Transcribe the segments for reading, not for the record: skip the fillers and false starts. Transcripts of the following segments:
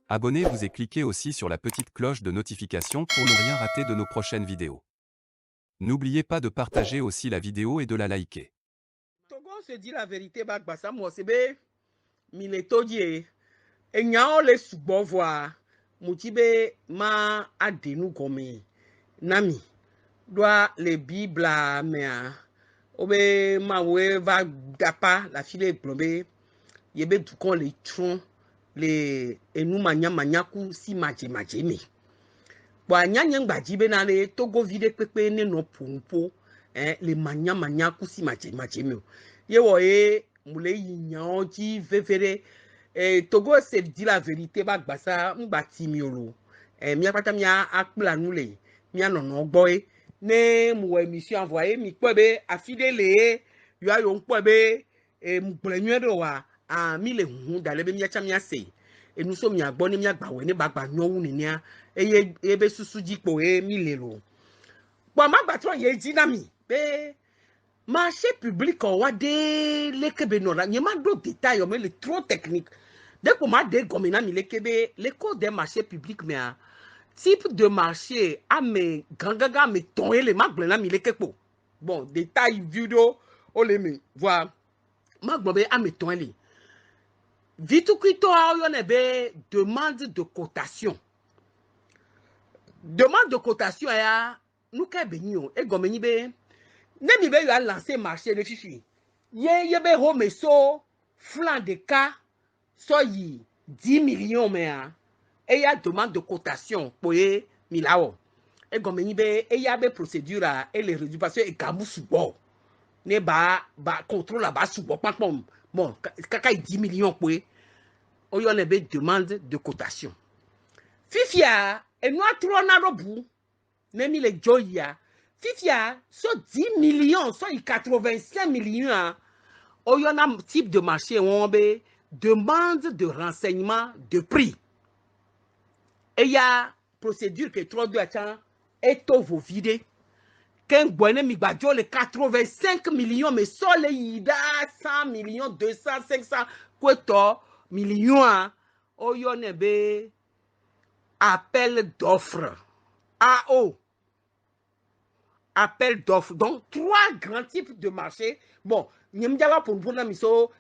Abonnez-vous et cliquez aussi sur la petite cloche de notification pour ne rien rater de nos prochaines vidéos. N'oubliez pas de partager aussi la vidéo et de la liker. Togo se dit la vérité, Bagbassa, moi, c'est bien, Miletodie, et nyao le subo voir, Moutibe ma adenu gomme, Nami, doit les Bibles, mais, Obe ma we va dapa, la fille plombe, Yebe tout con les troncs, les enu manyaku si maje me. Bon, nyanyang bajibe na le Togo vide pepe ne no pompo, le manya kusi maje me. Ye wo ye mule yinyan ji vevere Togo se dit la vérité ba gbasa mbati miolo. Mi apata mi akpla nou le, mi anono gbo ne mu émission envoyé mi kpobe afide le yo ayo kpobe mu gblenu do wa a mi le hu dale be mi acha mi ase. Et nous sommes à bonne mia bawe ne bagba nyowu ni nia ebe susu jikpo mi lelo bon ma batron ye dinami be marché public o wa de lekebe no la nyema do détail o mais le trop technique dès qu'on m'a de gomina mi lekebe le code des marchés publics mais type de marché a me gangaga me tonye le magbena mi lekepo bon détail vidéo o le me voir magbobe a me tonye Vite Quito a demande de cotation. Demande de cotation ya nous ka benyo e gomeni be ne mi be yo lancer marché le fifi. Ye be home so flanc de cas so yi 10 millions mais et ya demande de cotation pour ye milao. E gomeni be e ya be procédure et les réduction e gabu subo. Ne ba contrôle ba subo papom. Bon kaka 10 millions pour on y a une demande de cotation. Fifia, et nous avons un robu, même les joya. Fifia, so 10 millions, so 85 millions, on y a un type de marché où on a demande de renseignement de prix. Et il y a procédure que 32 ans est au vos vidé. Quand vous mi badjo les 85 millions, mais so les ida 100 millions, 200, 500, quoi millions, oh yon ebe appel d'offres. AO. Appel d'offres. Donc, 3 grands types de marchés. Bon, nous avons pour nous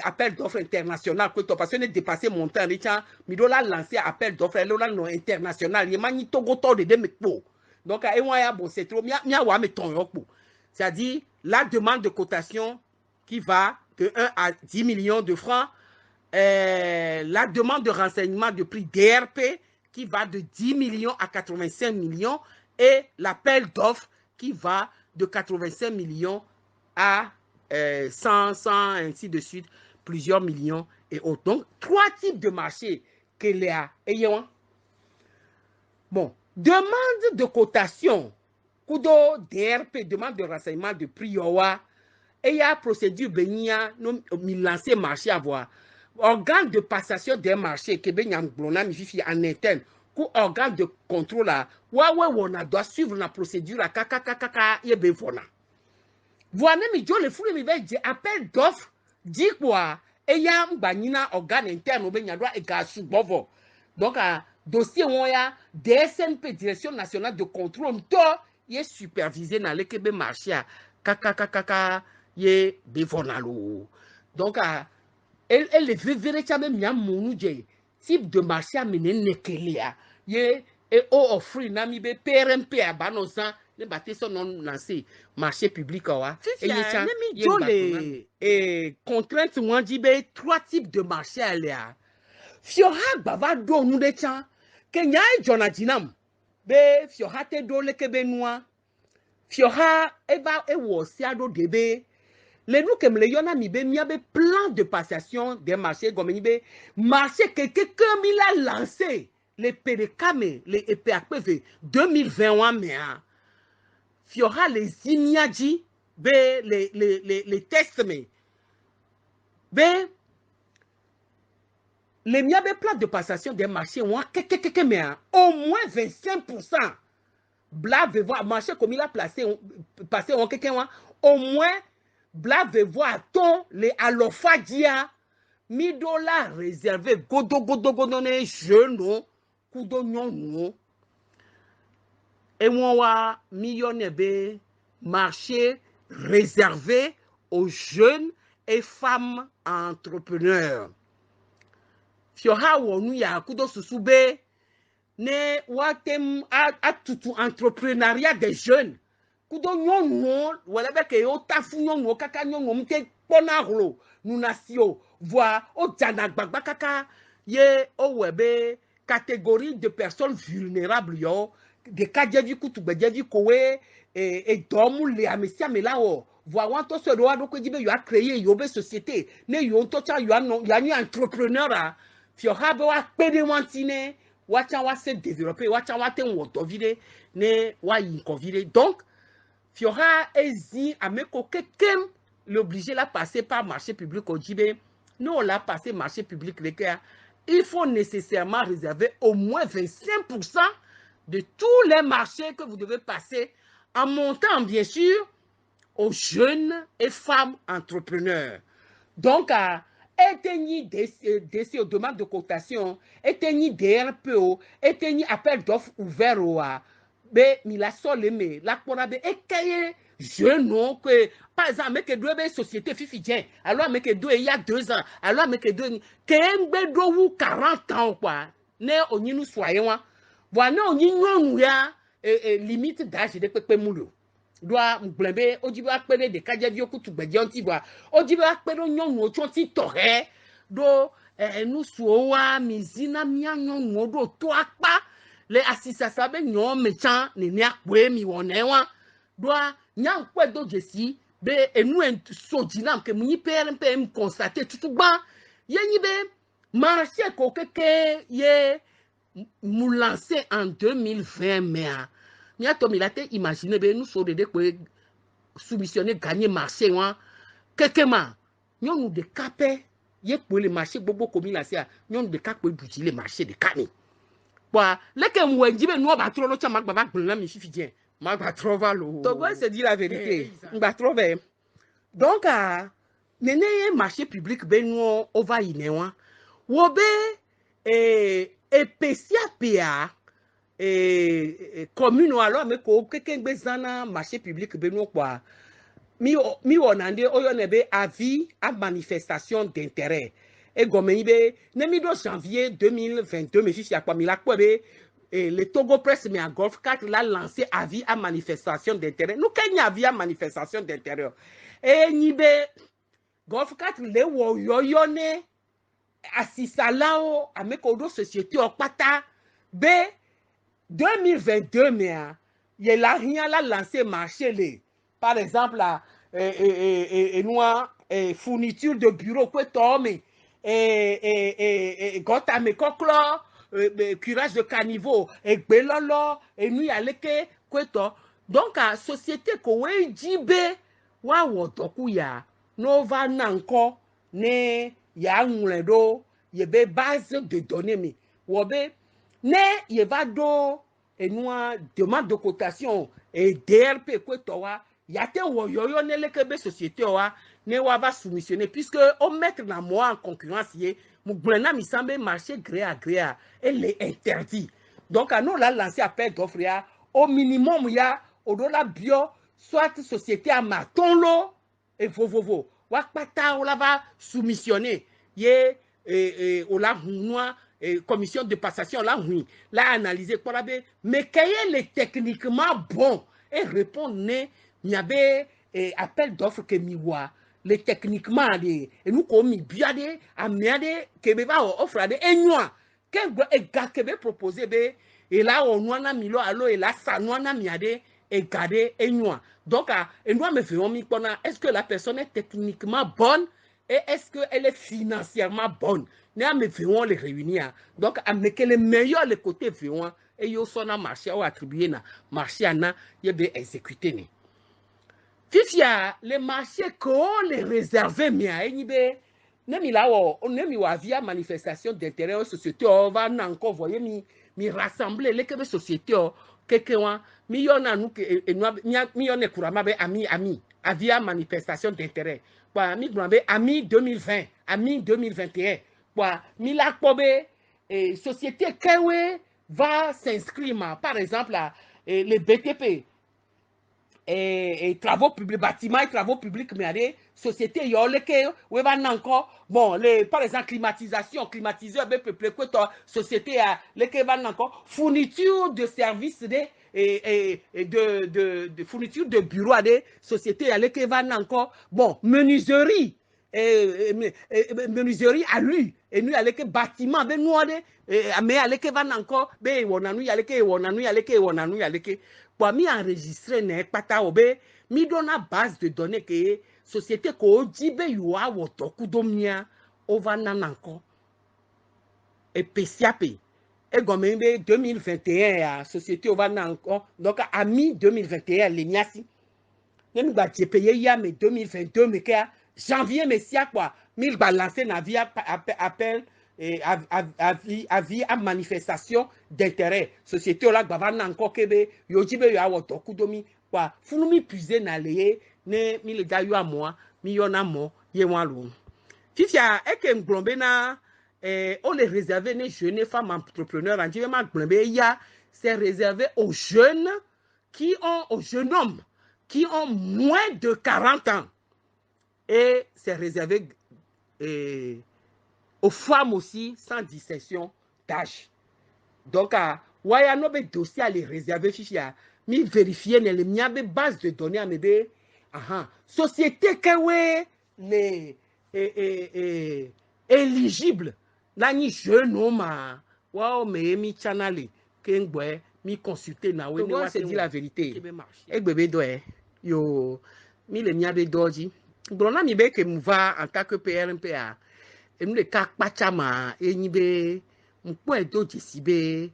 appel d'offres international. Parce que nous dépassé mon temps. Nous avons lancé appel d'offres international. Nous avons Togo de Demekpo. Donc, bon, c'est trop. C'est-à-dire, la demande de cotation qui va de 1 à 10 millions de francs. La demande de renseignement de prix DRP qui va de 10 millions à 85 millions et l'appel d'offres qui va de 85 millions à 100, ainsi de suite, plusieurs millions et autres. Donc, 3 types de marchés que les ayant. Bon, demande de cotation, Kudo DRP, demande de renseignement de prix, et il y a procédure bénia, nous lancer marché à voir. Organe de passation des marchés, que ben yam blona mi fifi en interne, ou organe de contrôle là, on doit suivre la procédure à kaka yebe fona. Voilà mi jo le fou mi be di appel d'offre, dit quoi, et ya mbanina organe interne ben yadwa e ga subovo. Donc dossier on ya DSNP Direction nationale de contrôle to y est supervisé dans le kebe marché kaka ye bevonalo. Donc elle veut véritablement type de marché à mener nekelia ye et offrir nami be PRMP à banosan ne batte son non lancé marché public wa et les contraintes moi dit be 3 types de marché à l'air fiora bava do nous de chan kenya jonadinam be fiora te do le kebenwa fiora eba e wo siado debe les nous comme les yona mi be mi be plan de passation des marchés comme mi be marché que quelqu'un mi l'a lancé les PDKM les EPAPV 2021 mais fiora les imiaji be les tests mais be les mi be plan de passation des marchés mais au moins 25% blave voir marché comme il a placé passé au moins blave voir ton les alofadia $1000 réservé godo ne jeune kudo nyon et moi millionnaire be marché réservé aux jeunes et femmes entrepreneurs. Fioha wonu ya kudo susube ne watem atutu entrepreneuriat des jeunes. Kudo nyonwo wala beke yo tafu nyonwo kaka nyonwo mte pona holo nunasio voix o jana gbagba kaka ye o webe catégorie de personnes vulnérables yo de kadjevi kutu gbejevi kowe et domu le amesia melawo voix wanto se do ado ko jibe yo a créer yo be société ne yo to cha yo ni entrepreneur a fi ha be wa pede wantine wacha wa se développer wacha wa ten woto vide ne wa yin ko vide donc Fiora ezi ameko kekem l'obliger la passer par marché public au Djibé. Nous on l'a passé marché public les gars. Il faut nécessairement réserver au moins 25% de tous les marchés que vous devez passer en montant bien sûr aux jeunes et femmes entrepreneurs. Donc éteignez des demandes de cotation, éteignez DRPO, éteignez appel d'offres ouverts au be mila soleme la kpona be ekaye jeune que par exemple avec deux sociétés fifidien alors avec deux il y a 2 ans alors avec deux kembe do wu 40 ans quoi ne oni nous soyons voilà oni nyonu ya limite d'âge de pepe mulo doit mblebe ojibo akpele de kajevi okutu gbeje onti bwa ojibo akpele nyonu otonti tore do nous sowa mizina mia nyonu do to akpa les assistants be nyon méchant ne nia kwe mi wonewa doa nya kwe do jesi be enu en sojinam ke munyi PRMP m constater tutugba yenyi be marché ko keke ye mou lancé en 2020 mais nya to mi late imaginer be nous so de kwe soumissionner gagner marché wa keke ma nyon de capé ye pour le marché bobo komi la sia nyon de capé buti le marché de kani leke mwenjibe no ba tro lo cha magba ba gbon mi fifidien magba trova lo to go se dit la vérité ngba trove donc nene marché public be no over inewa wo be pesia pa commune alors me ko kekengbe zana marché public be no kwa mi wonande oyo nebe avis à manifestation d'intérêt et comme janvier 2022 mais si quoi mi la le Togo Press mais en Golf 4 l'a lancé avis à manifestation d'intérêt nous Kenya avis à manifestation d'intérêt et nibe Golf 4 le wo yo ne assisa lao ameko société okpata b 2022 mais il a rien la lancé marché les par exemple fourniture de bureau quoi tombe gota me koklo curage de caniveau et belolo et nous aleke kweto donc à société ko we jibe wa wotoku ya nova nanko ne ya nwledo yebe base de données mi wobe ne yeba do et nous demande de cotation et DRP kweto wa yate wo yoyo ne lekebe société wa ne wa va soumissionner puisque on mettre la moi en concurrence yé mouglena mi semble marché gré à gré elle est interdit donc à nous la lancer appel d'offre au minimum ya au dollar bio soit société à matonlo et vovovo wa pata on la va soumissionner yé on la noa commission de passation là oui la analyser pour la mais qu'elle est techniquement bon et répondre ne il y avait appel d'offre que miwa les techniquement et nous comme biade amiade que be va offre de enwa que gars que be proposer be et là on na milo allo et là ça na miade et garder enwa donc et nous me faisons mi pona est-ce que la personne est techniquement bonne et est-ce que elle est financièrement bonne ne me faisons les réunir donc avec les meilleurs les côtés faisons et yo sona marché ou attribuer na marché na yebe exécuter ni Fifia, les marchés qu'on les réservait, mais via manifestation d'intérêt aux sociétés, on va encore voyer mi rassembler les sociétés, quelqu'un, mi yon e kurama be ami, via manifestation d'intérêt. Mi ami 2020, à mi-2021. Quoi, Mila Kobe, société Kewe va s'inscrire, par exemple, les BTP, et travaux publics, bâtiments et travaux publics, mais les sociétés, bon, par exemple, climatiseur, société, fourniture de services, de fourniture de bureaux à des sociétés, bon, menuiserie, menuiserie à lui, et nous, avec bâtiment, mais nous, mais avec encore, pour mi enregistrer ne pata obe mi dona base de données que société ko jibe yuwa woto kudomia over nananko et PCAP et gombe 2021 société over nananko donc à mi 2021 les miasi même ba payé ya mais 2022 mais janvier mais sia quoi 1000 balancer na via appel et avis à manifestation d'intérêt société là bavana encore kebe yojibe yo awoto kudomi kwa funumi puiser na leye ne mi le da yo amoa mi yona mo ye wanlu fifia eke mglombe na on les réservé les jeunes femmes entrepreneurs en dit ma glombe ya c'est réservé aux jeunes aux jeunes hommes qui ont moins de 40 ans et c'est réservé aux femmes aussi sans distinction d'âge. Donc, waya no be dossier à les réserver fichia, mi vérifier ne le miabe base de données à mebe, société que les éligibles, nani jeune homme, wow me mi chanale, kengwe mi consulter na we ne wa se dit la vérité. E bébé doé, yo mi le miabe doji. Brona mi be que mouva en tant que PRMPA. Et nous les cas pachama et nibe mpo edo jisibe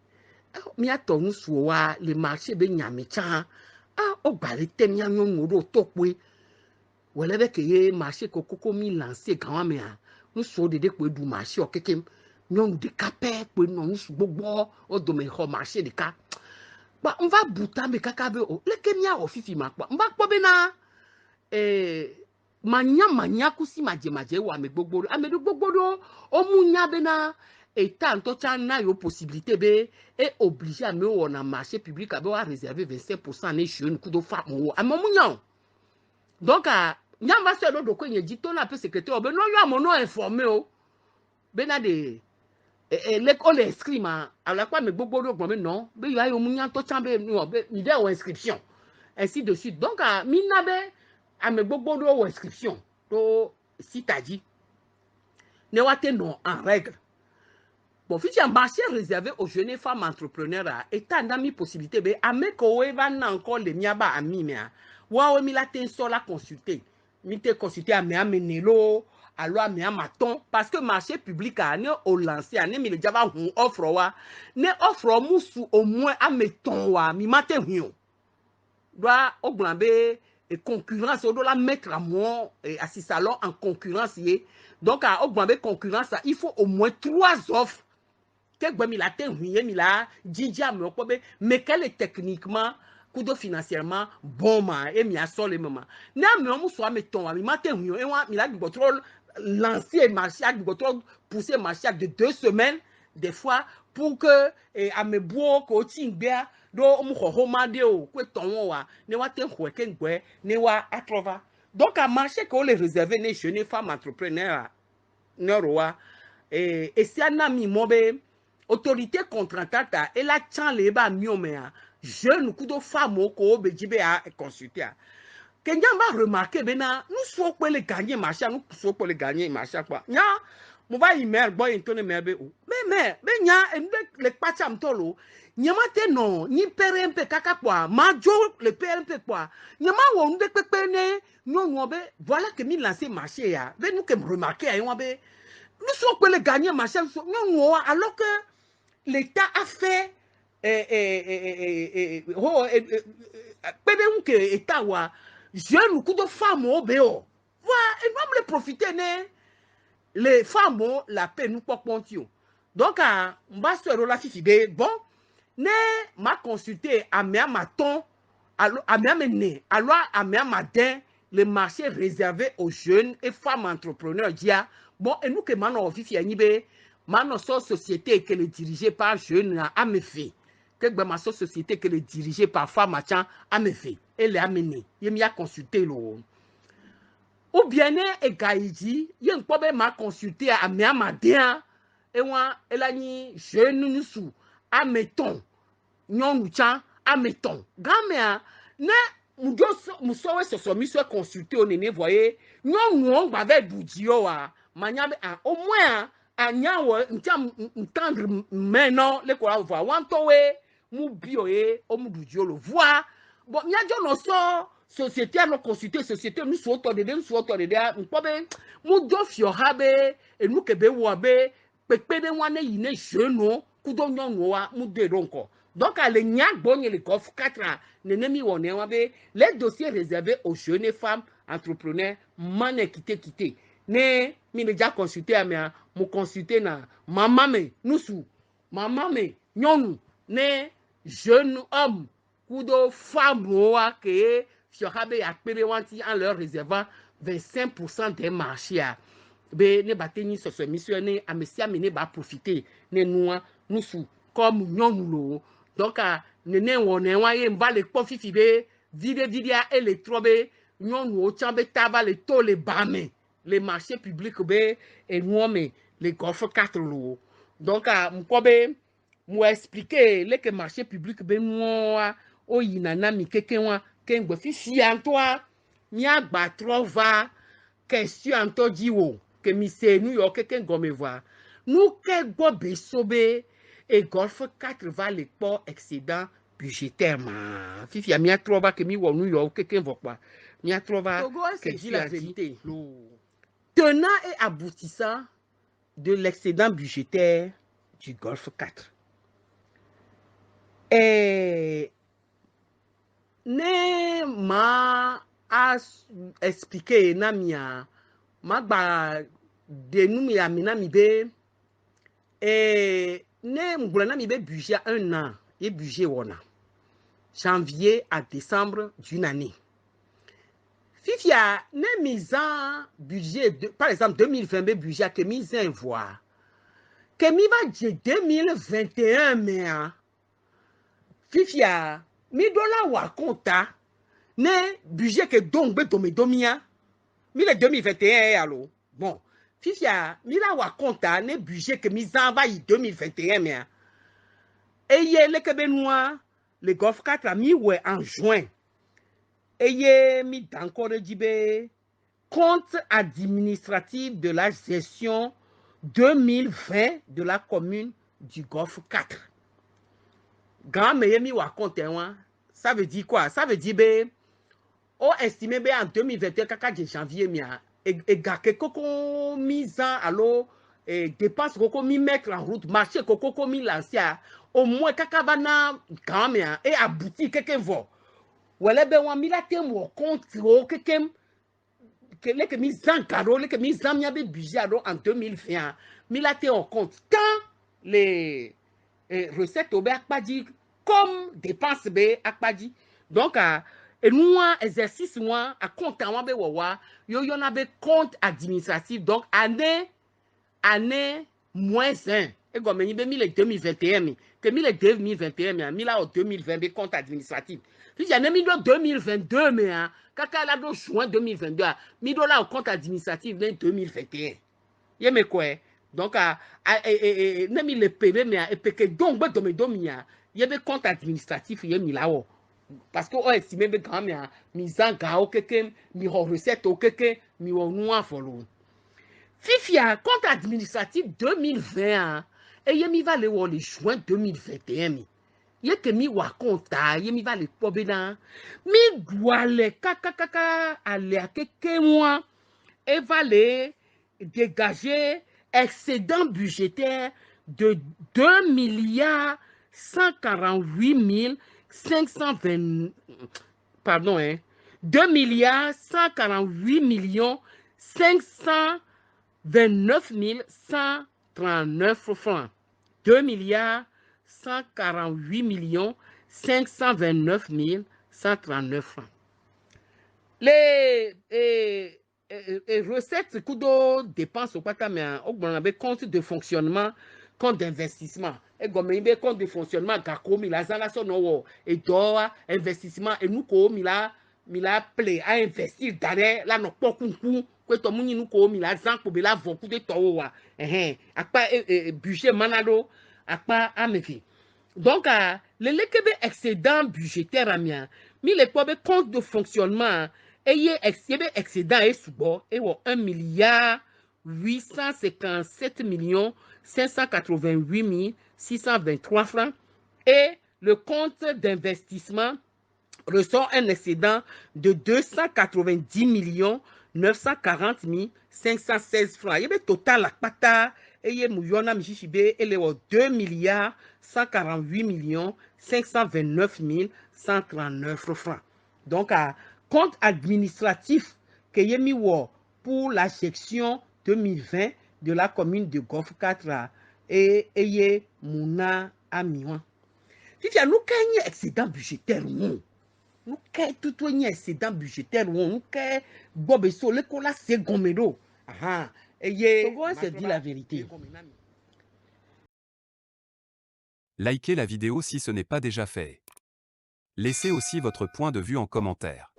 mi ato nu suwa le marché be nyamecha o gbale temia nyonu ro tokwe wele be ke ye marché kokoko mi lancer kan me a nu so de pe du marché o kekem nyonu de kapé pe no nu su gbogbo o do me ho marché de ka ba on va buta me kaka be o le kemia o fifi ma pa mba po be na manya kusi maje wa me gbogbo amedu gbogbo do o munya be na état en tout na yo possibilité be et obligé à me on a marché public a be wa réserver 25% les jeunes coup de femme o amunya donc nyamba se do ko nye dito na pe secrétaire be no yo amono informé o be na de on les inscrit ma ala kwa me gbogbo do gbon me non be yo ayo munya to chambe no be ide o inscription ainsi de suite donc mina be à mes beaucoup de inscriptions, si tu as dit, ne wa te non en règle. Bon, si tu as un marché réservé aux jeunes femmes entrepreneurs, et tu as mis possibilité, à mes collègues, encore les miaba à mi, mais wa mi la te sur la consulter, mi te consulter à mes amenelo, alors à mes amaton, parce que marché public a ne au lancé, a ne mi le java offre wa, ne offre moussou au moins à mes ton wa, mi mate huyon. Doit au glambe et concurrence on doit la mettre à moi et à six salons en concurrence donc à augmenter concurrence il faut au moins 3 offres que mi la ten mi la djidja mais quel est techniquement kudo financièrement bon ma et mi a sol les moments na mi on soit mettons mi matin et moi mi la du contrôle lancer marché du contrôle pousser marché de 2 semaines des fois pour que à me boire coaching bien do mkhoma de o kweton wa ne wa te khweke ngwe ne wa atrova donc à marché que les réserver les jeunes femmes entrepreneurs noroa et si ana mi mobe autorité contractante et la chan le ba miome jeune coup de femme ko be jibe a consulter Kenya va remarquer bena nous soit pour les gagner marché nous soit pour les gagner marché quoi nya mo va email boy intone mebe o mais nya le pacham tolo nyamate non ni PRMP kaka quoi majo le PRMP quoi nyama wo nde pepe ne non be voilà que mi lancer marché ya be nous que remarquer ay wa be nous sommes pour les gagner marché non alors que l'état a fait que état wa jeune coup de femmes au béo voilà et même les profiter ne les femmes la paix nous pas pontio donc on va se relayer bon ne m'a consulté à ma ton à mené alors à matin le marché réservé aux jeunes et femmes entrepreneurs dia Bon, et nous que maintenant, Fifi Anibe, maintenant, société qui est dirigée par jeunes à me fait. Que ma société qui est dirigée par femmes à me fait. Elle est amenée. Il m'a consulté l'eau. Ou bien, et Gaïdi, il y a un problème à consulter à Miamadéa. Et moi, elle a dit, jeune nous sous, à mettons, non nous tient, à mettons. Gamé, ne, nous sommes sur consulter au néné, voyez, non, nous, on va avec Boudio, au moins, à Niawa, entendre maintenant, les courants voient, Wantowe, Moubioé, au Moubudio le voit. Bon, il y a déjà nos société à nos consulter, société, nous sommes autour de nous sommes autour de nous, nous devons faire, et nous que bewabe, pépé de wane yine jeune, kudo nyonwa, nous devons encore. Donc, à l'enyak bonne les coffres 4 ans, les dossiers réservés aux jeunes femmes entrepreneurs, mané quitté. Ne, mi déjà consulté à moi, mon consulté na, maman me, nous sous, maman me, nyonou, ne, jeune homme, kudo femme moa que Fiorabe a payé en leur réservant 25% des marchés. Be ne bateni sur ce missionnaire à messia mené ba profiter ne nous sous comme nyonoulo. Donc ne woné wa ye mba le pofifi be vide et les trobe nyonou o chambe taba le to le bame les marchés publics be et nous mais les golf 4 lo. Donc m'kobe m'ou expliquer les que marché public be moi o yinana mi kekenwa kengbe fifi antoa mi agba trova question anto diwo que mi se New York que gomme voir nous que go besobe et golf 4 va les port excédent budgétaire ma fifi mi a trova que mi wo New York que vo quoi mi a trova que dit la vérité tenant et aboutissant de l'excédent budgétaire du golf 4 et ne ma a expliqué na mia magba de nous mi amina mi be et ne m'gulana mi be budget 1 an et budget wona janvier à décembre d'une année fifia ne mise en budget par exemple 2020 be budget que mise en voir que mi va de 2021 mais fifia mi dola wa compta ne budget que donc be domia mi le 2021 allo bon fifia mi la wa compta ne budget que mi en va 2021 mais et ye le que benoit le golf 4 a mi ouais en juin et ye mi encore dibe compte administratif de la gestion 2020 de la commune du golf 4 grand me mi wa compte ça veut dire quoi ça veut dire be o estimé be en 2021 kaka de janvier mia et gake koko mise allo et dépense koko mi mettre en route marché koko mi lancer au moins kaka bana grand mia et abouti quelqu'un vo wala be wa mi la tem wo compte o quelqu'un que les que mise en caro les que mise en mia be budget en 2020 mi la tem en compte tant les recettes au be akpadi comme dépense be akpadi donc et nous exercice moi à compte en be wawa yo y en avait compte administratif donc année moins 1 et comme ni be 2021 que 2021 mi la 2020 be compte administratif si j'en ai mis 2022 mais kaka la do juin 2022 mi do la au compte administratif 2021 ye me quoi donc ne mi le pebe mais et que donc be domia ye be compte administratif ye mi la o parce que on estime be grand mais mise en gao quelqu'un mi recette au quelqu'un mi o noa follow fifia compte administratif 2020 et ye mi va le wo le juin 2021 mi ye que mi wa compta ye mi va le pobe na mi doit le kaka aller à quelqu'un mois et va le dégager excédent budgétaire de 2 milliards 148 520 pardon 2 milliards 148 millions 529 139 francs 2 milliards 148 millions 529 139 francs les recette kudo dépense au pata mais au compte de fonctionnement, compte d'investissement. Et comme il compte de fonctionnement gako mila zana so no et doa investissement et nous ko mila play à investir derrière la no pokunku que to muni nous ko mila zan ko be la voku de to wa akpa budget manado akpa amefi. Donc le kebe excédent budgétaire amia mi le ko be compte de fonctionnement et excédent est sous 1 milliard 857 millions 588 623 francs et le compte d'investissement ressort un excédent de 290 millions 940 516 francs. Il y a total la pata et il y a 2 milliards 148 millions 529 139 francs. Donc, compte administratif que y a mis pour la section 2020 de la commune de Golfe 4 et y Mouna Amiwan. Fifia, nous avons un excédent budgétaire. Nous avons tout un excédent budgétaire. Nous avons Bobeso, le cola c'est gomédo. Et c'est dit la vérité. Likez la vidéo si ce n'est pas déjà fait. Laissez aussi votre point de vue en commentaire.